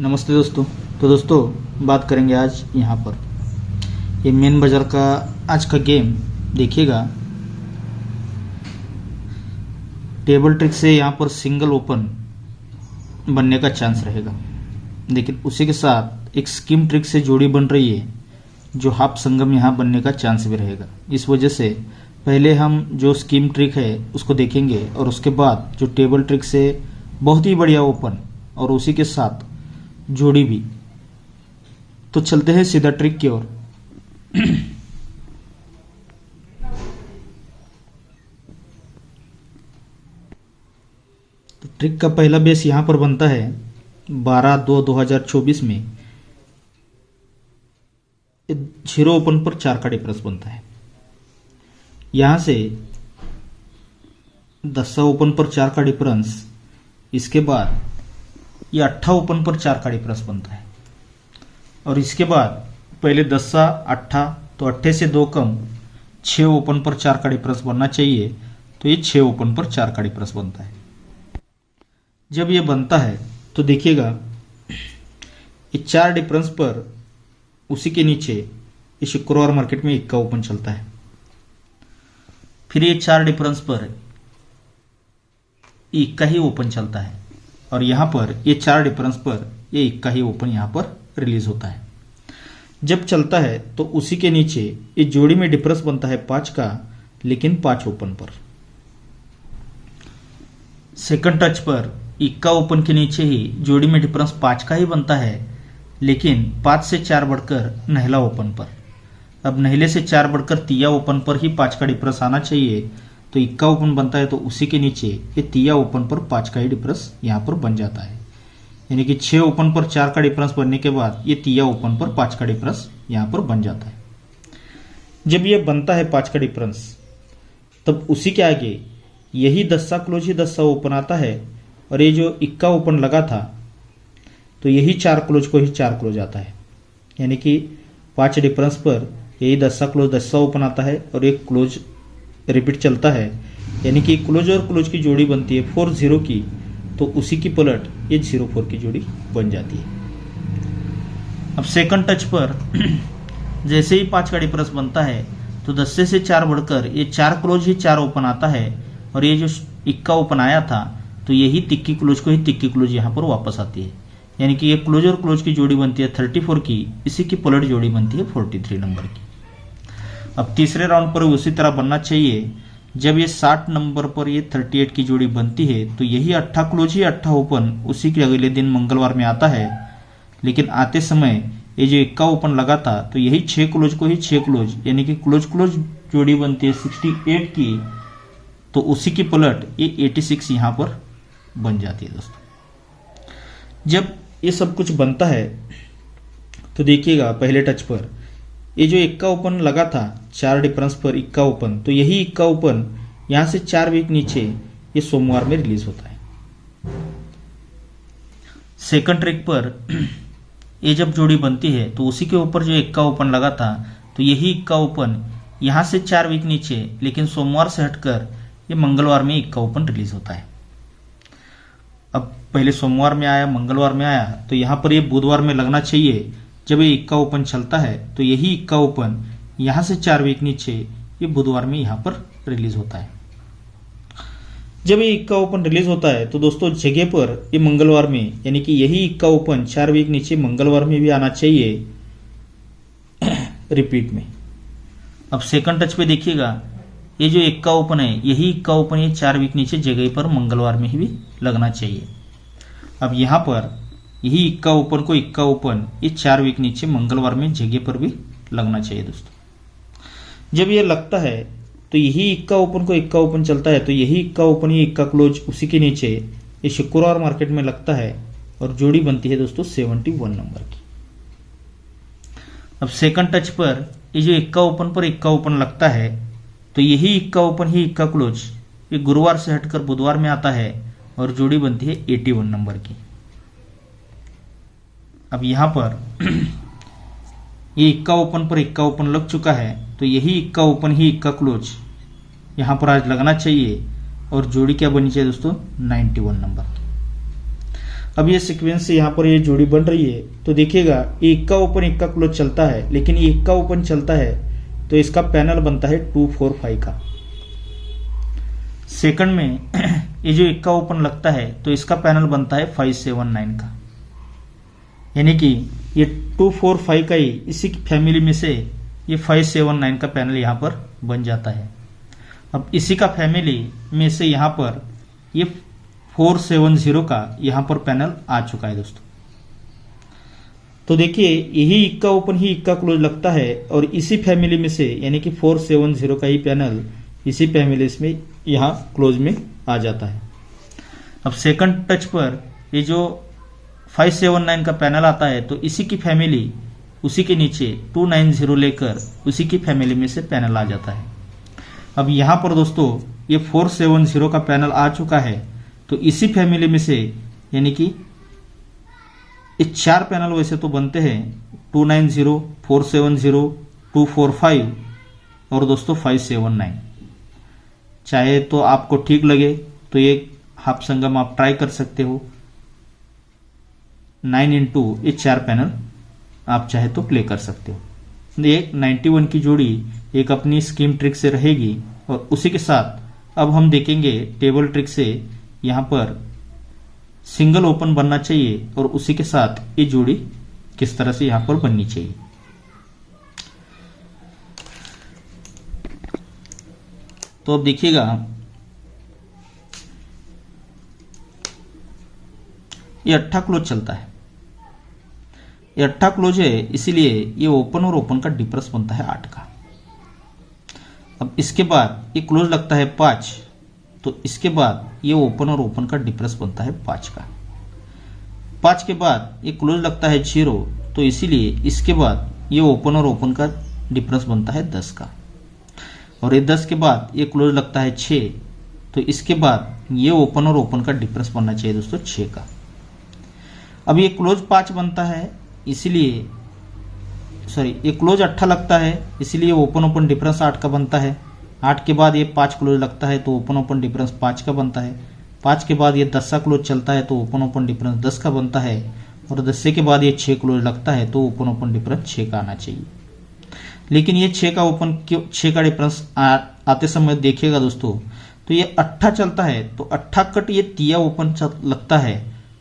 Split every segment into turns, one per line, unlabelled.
नमस्ते दोस्तों। तो दोस्तों बात करेंगे आज यहाँ पर ये मेन बाज़ार का आज का गेम देखिएगा। टेबल ट्रिक से यहाँ पर सिंगल ओपन बनने का चांस रहेगा, लेकिन उसी के साथ एक स्कीम ट्रिक से जोड़ी बन रही है जो हाफ संगम यहाँ बनने का चांस भी रहेगा। इस वजह से पहले हम जो स्कीम ट्रिक है उसको देखेंगे और उसके बाद जो टेबल ट्रिक से बहुत ही बढ़िया ओपन और उसी के साथ जोड़ी भी। तो चलते हैं सीधा ट्रिक की ओर। तो ट्रिक का पहला बेस यहां पर बनता है 12/2/2024 में 0 ओपन पर 4 का डिफरेंस बनता है। यहां से 10 ओपन पर 4 का डिफरेंस, इसके बाद ये 8 ओपन पर 4 का डिफरेंस बनता है और इसके बाद पहले 10 8 तो 8 से 2 कम 6 ओपन पर 4 का डिफरेंस बनना चाहिए, तो ये 6 ओपन पर 4 का डिफरेंस बनता है। जब ये बनता है तो देखिएगा ये 4 डिफरेंस पर उसी के नीचे ये शुक्रवार मार्केट में इक्का ओपन चलता है। फिर ये 4 डिफरेंस पर इक्का ही ओपन चलता है और यहाँ पर ये 4 डिफरेंस पर ये इक्का ही ओपन यहाँ पर रिलीज होता है। जब चलता है तो उसी के नीचे ये जोड़ी में डिफरेंस बनता है 5 का, लेकिन 5 ओपन पर। सेकंड टच पर इक्का ओपन के नीचे ही जोड़ी में डिफरेंस 5 का ही बनता है, लेकिन 5 से 4 बढ़कर नहला ओपन पर। अब नहले से 4 बढ़कर तिया ओपन पर ही 5 का डिफरेंस आना चाहिए, तो इक्का ओपन बनता है तो उसी के नीचे ये तिया ओपन पर 5 का ही डिफरेंस यहाँ पर बन जाता है। यानी कि 6 ओपन पर 4 का डिफरेंस बनने के बाद ये तिया ओपन पर 5 का डिफरेंस यहाँ पर बन जाता है। जब ये बनता है 5 का डिफरेंस, तब उसी के आगे यही 10 क्लोज ही 10 ओपन आता है और ये जो इक्का ओपन लगा था तो यही 4 क्लोज को ही 4 क्लोज आता है। यानी कि 5 डिफरेंस पर यही 10 क्लोज 10 ओपन आता है और एक क्लोज रिपीट चलता है। यानी कि क्लोज और क्लोज की जोड़ी बनती है 4-0 की, तो उसी की पलट ये 0-4 की जोड़ी बन जाती है। अब सेकंड टच पर जैसे ही 5 का डिफरेंस बनता है तो 10 से 4 बढ़कर ये 4 क्लोज ही 4 ओपन आता है और ये जो इक्का ओपन आया था तो यही तिक्की क्लोज को ही तिक्की क्लोज यहाँ पर वापस आती है। यानी कि ये क्लोज और क्लोज की जोड़ी बनती है 34 की, इसी की पलट जोड़ी बनती है 43 नंबर की। अब तीसरे राउंड पर उसी तरह बनना चाहिए। जब ये 60 नंबर पर ये 38 की जोड़ी बनती है तो यही 8 क्लोज ही 8 ओपन उसी के अगले दिन मंगलवार में आता है, लेकिन आते समय ये जो इक्का ओपन लगा था तो यही 6 क्लोज को ही 6 क्लोज, यानी कि क्लोज क्लोज जोड़ी बनती है 68 की, तो उसी की पलट ये 86 यहाँ पर बन जाती है। दोस्तों जब ये सब कुछ बनता है तो देखिएगा पहले टच पर ये जो इक्का ओपन लगा था 4 डिफरेंस पर इक्का ओपन, तो यही इक्का ओपन यहां से 4 वीक नीचे ये सोमवार में रिलीज होता है। सेकंड ट्रिक पर ये जब जोड़ी बनती है तो उसी के ऊपर जो इक्का ओपन लगा था तो यही इक्का ओपन यहां से 4 वीक नीचे, लेकिन सोमवार से हटकर ये मंगलवार में इक्का ओपन रिलीज होता है। अब पहले सोमवार में आया, मंगलवार में आया, तो यहां पर ये बुधवार में लगना चाहिए। जब ये इक्का ओपन चलता है तो यही इक्का ओपन यहां से 4 वीक नीचे ये बुधवार में यहां पर रिलीज होता है। जब ये इक्का ओपन रिलीज होता है तो दोस्तों जगह पर ये मंगलवार में, यानी कि यही इक्का ओपन 4 वीक नीचे मंगलवार में भी आना चाहिए रिपीट में। अब सेकंड टच पे देखिएगा ये जो इक्का ओपन है यही इक्का ओपन ये 4 वीक नीचे जगह पर मंगलवार में ही भी लगना चाहिए। अब यहां पर यही इक्का ओपन को इक्का ओपन ये 4 वीक नीचे मंगलवार में जगह पर भी लगना चाहिए। दोस्तों जब ये लगता है तो यही इक्का ओपन को इक्का ओपन चलता है, तो यही इक्का ओपन ये इक्का क्लोज उसी के नीचे ये शुक्रवार मार्केट में लगता है और जोड़ी बनती है दोस्तों 71 नंबर की। अब सेकंड टच पर ये जो इक्का ओपन पर इक्का ओपन लगता है तो यही इक्का ओपन ही इक्का क्लोज ये गुरुवार से हटकर बुधवार में आता है और जोड़ी बनती है 81 नंबर की। अब यहां पर ये इक्का ओपन पर इक्का ओपन लग चुका है तो यही इक्का ओपन ही इक्का क्लोज यहां पर आज लगना चाहिए और जोड़ी क्या बनी चाहिए दोस्तों 91 नंबर की। अब ये सीक्वेंस से यहाँ पर ये जोड़ी बन रही है, तो देखिएगा ये इक्का ओपन इक्का क्लोज चलता है, लेकिन ये इक्का ओपन चलता है तो इसका पैनल बनता है 2 4 5 का। सेकंड में ये जो इक्का ओपन लगता है तो इसका पैनल बनता है 5 7 9 का, यानी कि ये 2 4 5 का ही इसी की फैमिली में से ये 5 7 9 का पैनल यहाँ पर बन जाता है। अब इसी का फैमिली में से यहाँ पर ये 4 7 0 का यहाँ पर पैनल आ चुका है दोस्तों। तो देखिए यही इक्का ओपन ही इक्का क्लोज लगता है और इसी फैमिली में से यानी कि 4 7 0 का ही पैनल इसी फैमिली में यहाँ क्लोज में आ जाता है। अब सेकंड टच पर ये जो 5 7 9 का पैनल आता है तो इसी की फैमिली उसी के नीचे 2 9 0 लेकर उसी की फैमिली में से पैनल आ जाता है। अब यहाँ पर दोस्तों ये 4 7 0 का पैनल आ चुका है तो इसी फैमिली में से यानी कि ये 4 पैनल वैसे तो बनते हैं 2 9 0 4 7 0 2 4 5 और दोस्तों 5 7 9। चाहे तो आपको ठीक लगे तो ये हाफ संगम आप ट्राई कर सकते हो। 9 इंटू ये 4 पैनल आप चाहे तो प्ले कर सकते हो। ये 91 की जोड़ी एक अपनी स्कीम ट्रिक से रहेगी और उसी के साथ अब हम देखेंगे टेबल ट्रिक से यहाँ पर सिंगल ओपन बनना चाहिए और उसी के साथ ये जोड़ी किस तरह से यहाँ पर बननी चाहिए। तो अब देखिएगा ये 8 क्लोज चलता है, ये 8 क्लोज है इसीलिए ये ओपन और ओपन का डिफरेंस बनता है 8 का। अब इसके बाद ये क्लोज लगता है 5 तो इसके बाद ये ओपन और ओपन का डिफरेंस बनता है 5 का। 5 के बाद ये क्लोज लगता है 0 तो इसीलिए इसके बाद ये ओपन और ओपन का डिफरेंस बनता है 10 का। और ये 10 के बाद ये क्लोज लगता है 6 तो इसके बाद ये ओपन और ओपन का डिफरेंस बनना चाहिए दोस्तों 6 का। अब ये क्लोज 5 बनता है इसीलिए ये क्लोज 8 लगता है इसीलिए ओपन ओपन डिफरेंस 8 का बनता है। 8 के बाद ये 5 क्लोज लगता है तो ओपन ओपन डिफरेंस 5 का बनता है। 5 के बाद ये 10 क्लोज चलता है तो ओपन ओपन डिफरेंस 10 का बनता है और 10 के बाद ये 6 क्लोज लगता है तो ओपन ओपन डिफरेंस 6 का आना चाहिए। लेकिन ये 6 का ओपन 6 का डिफरेंस आते समय देखिएगा दोस्तों तो ये 8 चलता है तो 8 कट ये तिया ओपन लगता है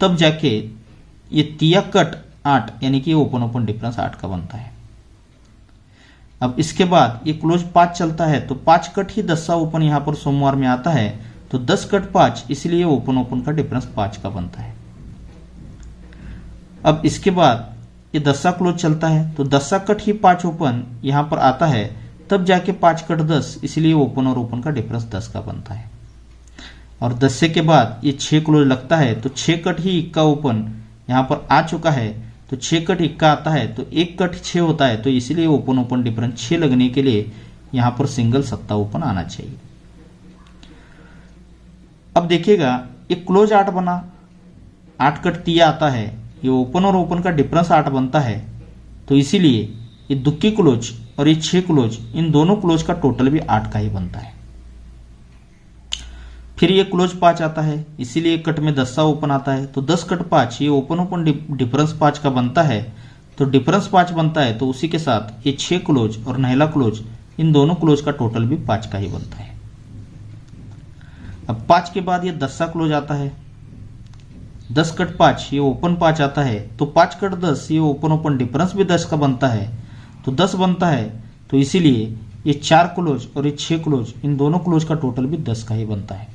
तब जाके ये तिया कट 8 यानी कि ओपन ओपन डिफरेंस 8 का बनता है। अब इसके बाद ये क्लोज 5 चलता है तो 5 कट ही 10 ओपन यहाँ पर सोमवार में आता है तो 10 कट 5 इसलिए ओपन ओपन का डिफरेंस 5 का बनता है। अब इसके बाद ये 10 क्लोज चलता है तो 10 कट ही 5 ओपन यहाँ पर आता है तब जाके 5 कट 10 इसलिए ओपन और ओपन का डिफरेंस 10 का बनता है। और 10 के बाद ये 6 क्लोज लगता है तो 6 कट ही इक्का ओपन यहाँ पर आ चुका है तो 6 कट इक्का आता है तो 1 कट 6 होता है तो इसलिए ओपन ओपन डिफरेंस 6 लगने के लिए यहाँ पर सिंगल सत्ता ओपन आना चाहिए। अब देखिएगा ये क्लोज 8 बना, 8 कट तिया आता है, ये ओपन और ओपन का डिफरेंस 8 बनता है तो इसीलिए ये दुक्की क्लोज और ये 6 क्लोज इन दोनों क्लोज का टोटल भी 8 का ही बनता है। फिर ये क्लोज 5 आता है इसीलिए कट में 10 ओपन आता है तो 10 कट 5 ये ओपन ओपन डिफरेंस 5 का बनता है तो डिफरेंस 5 बनता है तो उसी के साथ ये 6 क्लोज और नहला क्लोज इन दोनों क्लोज का टोटल भी 5 का ही बनता है। अब 5 के बाद ये 10 क्लोज आता है, 10 कट 5 ये ओपन 5 आता है तो 5 कट 10 ये ओपन ओपन डिफरेंस भी 10 का बनता है तो 10 बनता है तो इसीलिए ये 4 क्लोज और ये 6 क्लोज इन दोनों क्लोज का टोटल भी 10 का ही बनता है।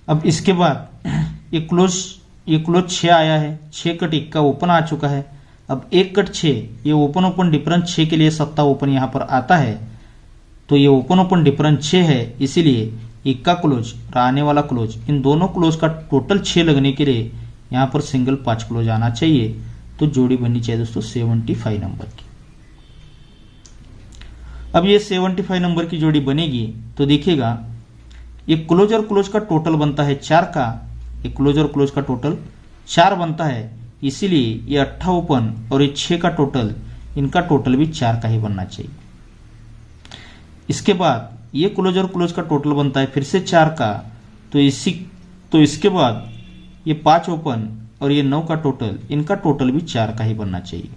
अब इसके बाद ये क्लोज 6 आया है, 6 कट इक्का ओपन आ चुका है। अब 1 कट 6 ये ओपन ओपन डिफरेंस 6 के लिए सत्ता ओपन यहाँ पर आता है तो ये ओपन ओपन डिफरेंस 6 है इसीलिए इक्का क्लोज और आने वाला क्लोज इन दोनों क्लोज का टोटल 6 लगने के लिए यहाँ पर सिंगल 5 क्लोज आना चाहिए तो जोड़ी बननी चाहिए दोस्तों 75 नंबर की। अब ये 75 नंबर की जोड़ी बनेगी तो देखिएगा ये क्लोज और क्लोज का टोटल बनता है 4 का, ये क्लोज और क्लोज का टोटल 4 बनता है इसीलिए ये 8 ओपन और ये 6 का टोटल इनका टोटल भी 4 का ही बनना चाहिए। इसके बाद ये क्लोज और क्लोज का टोटल बनता है फिर से 4 का तो इसके बाद ये 5 ओपन और ये 9 का टोटल, इनका टोटल भी 4 का ही बनना चाहिए।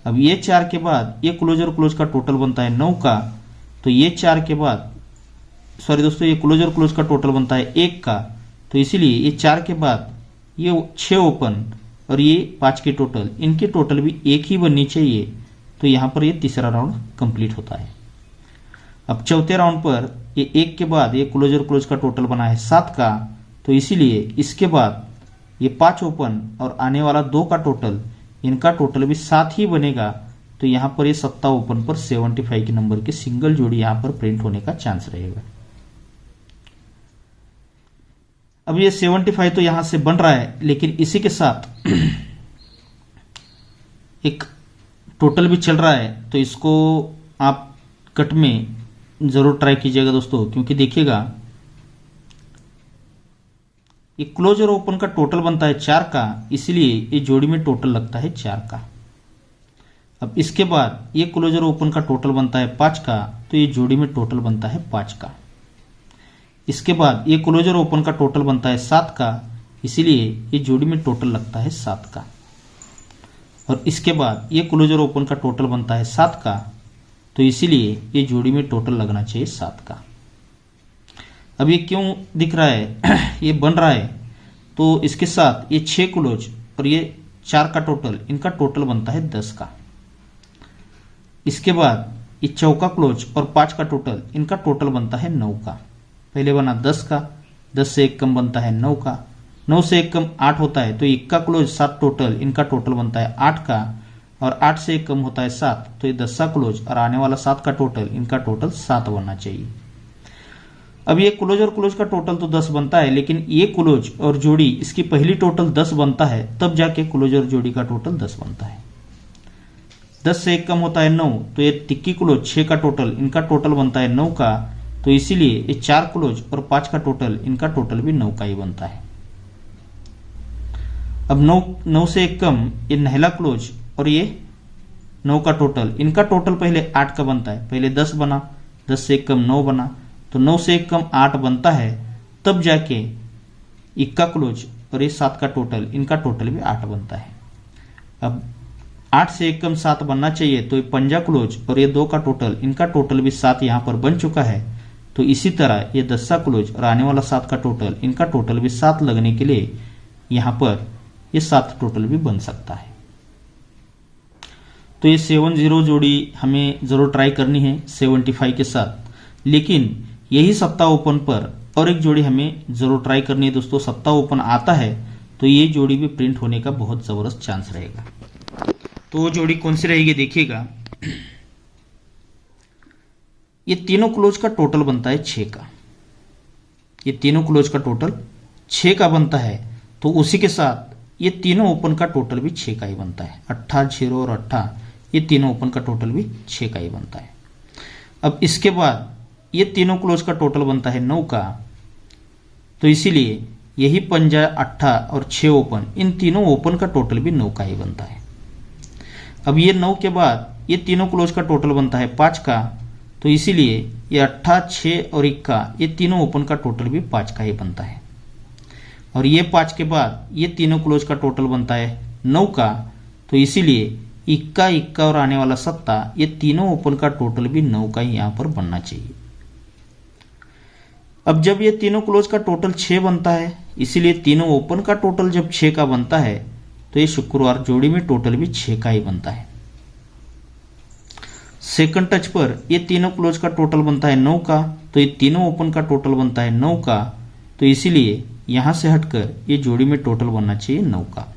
अब ये 4 के बाद ये क्लोज और क्लोज का टोटल बनता है 9 का, तो ये 4 के बाद सॉरी दोस्तों, ये क्लोज और क्लोज का टोटल बनता है 1 का, तो इसीलिए ये 4 के बाद ये 6 ओपन और ये 5 की टोटल, इनकी टोटल भी 1 ही बननी चाहिए। तो यहां पर ये तीसरा राउंड कंप्लीट होता है। अब चौथे राउंड पर ये 1 के बाद ये क्लोज और क्लोज का टोटल बना है 7 का, तो इसीलिए इसके बाद ये 5 ओपन और आने वाला 2 का टोटल, इनका टोटल भी 7 ही बनेगा। तो यहां पर ये 7 ओपन पर 75 के नंबर की सिंगल जोड़ी यहां पर प्रिंट होने का चांस रहेगा। अब ये 75 तो यहां से बन रहा है, लेकिन इसी के साथ एक टोटल भी चल रहा है, तो इसको आप कट में जरूर ट्राई कीजिएगा दोस्तों, क्योंकि देखिएगा ये क्लोज और ओपन का टोटल बनता है 4 का, इसलिए ये जोड़ी में टोटल लगता है 4 का। अब इसके बाद ये क्लोज और ओपन का टोटल बनता है 5 का, तो ये जोड़ी में टोटल बनता है 5 का। इसके बाद ये क्लोज और ओपन का टोटल बनता है 7 का, इसीलिए ये जोड़ी में टोटल लगता है 7 का। और इसके बाद ये क्लोज और ओपन का टोटल बनता है 7 का, तो इसीलिए ये जोड़ी में टोटल लगना चाहिए 7 का। अब ये क्यों दिख रहा है ये बन रहा है, तो इसके साथ ये 6 क्लोज और ये 4 का टोटल, इनका टोटल बनता है 10 का। इसके बाद ये चौका क्लोज और 5 का टोटल, इनका टोटल बनता है 9 का। पहले बना 10 का, 10 से 1 कम बनता है 9 का, 9 से 1 कम 8 होता है, तो 1 का क्लोज 7 टोटल, इनका टोटल बनता है 8 का। और 8 से 1 कम होता है 7, तो ये 10 का क्लोज और आने वाला 7 का टोटल, इनका टोटल 7 बनना चाहिए। अब ये क्लोज और क्लोज का टोटल तो 10 बनता है, लेकिन ये क्लोज और जोड़ी इसकी पहली टोटल 10 बनता है, तब जाके क्लोज और जोड़ी का टोटल 10 बनता है। 10 से 1 कम होता है 9, तो ये तिक्की क्लोज 6 का टोटल, इनका टोटल बनता है 9 का, तो इसीलिए ये 4 क्लोज और 5 का टोटल, इनका टोटल भी 9 का ही बनता है। अब 9 से 1 कम ये नहला क्लोज और ये 9 का टोटल, इनका टोटल पहले 8 का बनता है, पहले 10 बना, 10 से 1 कम 9 बना, तो 9 से 1 कम 8 बनता है, तब जाके इक्का क्लोज और ये 7 का टोटल, इनका टोटल भी 8 बनता है। अब 8 से 1 कम 7 बनना चाहिए, तो ये पंजा क्लोज और ये 2 का टोटल, इनका टोटल भी 7 यहां पर बन चुका है। तो इसी तरह ये 10 क्लोज और आने वाला 7 का टोटल, इनका टोटल भी 7 लगने के लिए यहां पर ये 7 टोटल भी बन सकता है। तो ये 7-0 जोड़ी हमें जरूर ट्राई करनी है 75 के साथ, लेकिन यही 7 ओपन पर और एक जोड़ी हमें जरूर ट्राई करनी है दोस्तों। 7 ओपन आता है तो ये जोड़ी भी प्रिंट होने का बहुत जबरदस्त चांस रहेगा। तो वो जोड़ी कौन सी रहेगी देखिएगा, ये तीनों क्लोज का टोटल बनता है 6 का, ये तीनों क्लोज का टोटल 6 का बनता है, तो उसी के साथ ये तीनों ओपन का टोटल भी 6 का ही बनता है। 8, 0 और 8, ये तीनों ओपन का टोटल भी 6 का ही बनता है। अब इसके बाद ये तीनों क्लोज का टोटल बनता है 9 का, तो इसीलिए यही पंजा 8 और 6 ओपन, इन तीनों ओपन का टोटल भी 9 का ही बनता है। अब ये 9 के बाद ये तीनों क्लोज का टोटल बनता है 5 का, तो इसीलिए ये 8, 6 और 1, ये तीनों ओपन का टोटल भी 5 का ही बनता है। और ये 5 के बाद ये तीनों क्लोज का टोटल बनता है 9 का, तो इसीलिए 1 और आने वाला 7, ये तीनों ओपन का टोटल भी 9 का ही यहां पर बनना चाहिए। अब जब ये तीनों क्लोज का टोटल 6 बनता है, इसीलिए तीनों ओपन का टोटल जब 6 का बनता है, तो ये शुक्रवार जोड़ी में टोटल भी 6 का ही बनता है। सेकंड टच पर ये तीनों क्लोज का टोटल बनता है 9 का, तो ये तीनों ओपन का टोटल बनता है 9 का, तो इसीलिए यहां से हटकर ये जोड़ी में टोटल बनना चाहिए 9 का।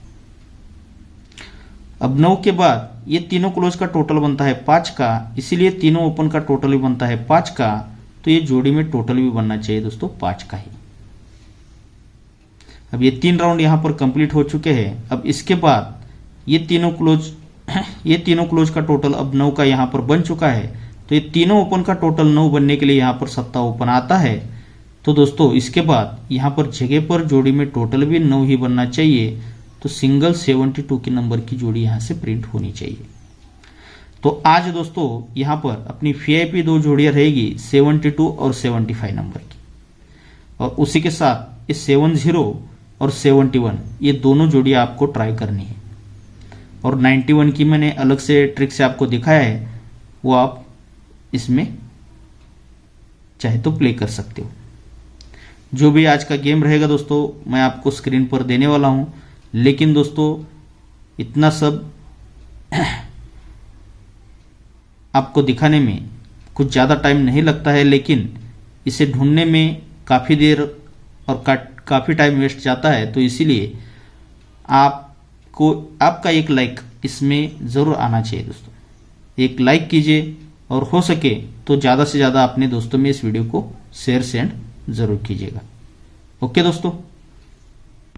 अब 9 के बाद ये तीनों क्लोज का टोटल बनता है 5 का, इसीलिए तीनों ओपन का टोटल भी बनता है 5 का, तो ये जोड़ी में टोटल भी बनना चाहिए दोस्तों 5 का ही। अब ये 3 राउंड यहां पर कंप्लीट हो चुके हैं। अब इसके बाद ये तीनों क्लोज का टोटल अब 9 का यहां पर बन चुका है, तो ये तीनों ओपन का टोटल 9 बनने के लिए यहां पर 7 ओपन आता है। तो दोस्तों इसके बाद यहां पर जगह पर जोड़ी में टोटल भी 9 ही बनना चाहिए, तो सिंगल 72 के नंबर की जोड़ी यहां से प्रिंट होनी चाहिए। तो आज दोस्तों यहां पर अपनी VIP 2 जोड़ियां रहेगी 72 और 75 नंबर की, और उसी के साथ इस 70 और 71 ये दोनों जोड़ी आपको ट्राई करनी है। और 91 की मैंने अलग से ट्रिक से आपको दिखाया है, वो आप इसमें चाहे तो प्ले कर सकते हो। जो भी आज का गेम रहेगा दोस्तों मैं आपको स्क्रीन पर देने वाला हूं, लेकिन दोस्तों इतना सब आपको दिखाने में कुछ ज़्यादा टाइम नहीं लगता है, लेकिन इसे ढूंढने में काफ़ी देर और काफ़ी टाइम वेस्ट जाता है। तो इसीलिए आपका एक लाइक इसमें ज़रूर आना चाहिए दोस्तों। एक लाइक कीजिए और हो सके तो ज़्यादा से ज़्यादा अपने दोस्तों में इस वीडियो को शेयर सेंड ज़रूर कीजिएगा। ओके दोस्तों।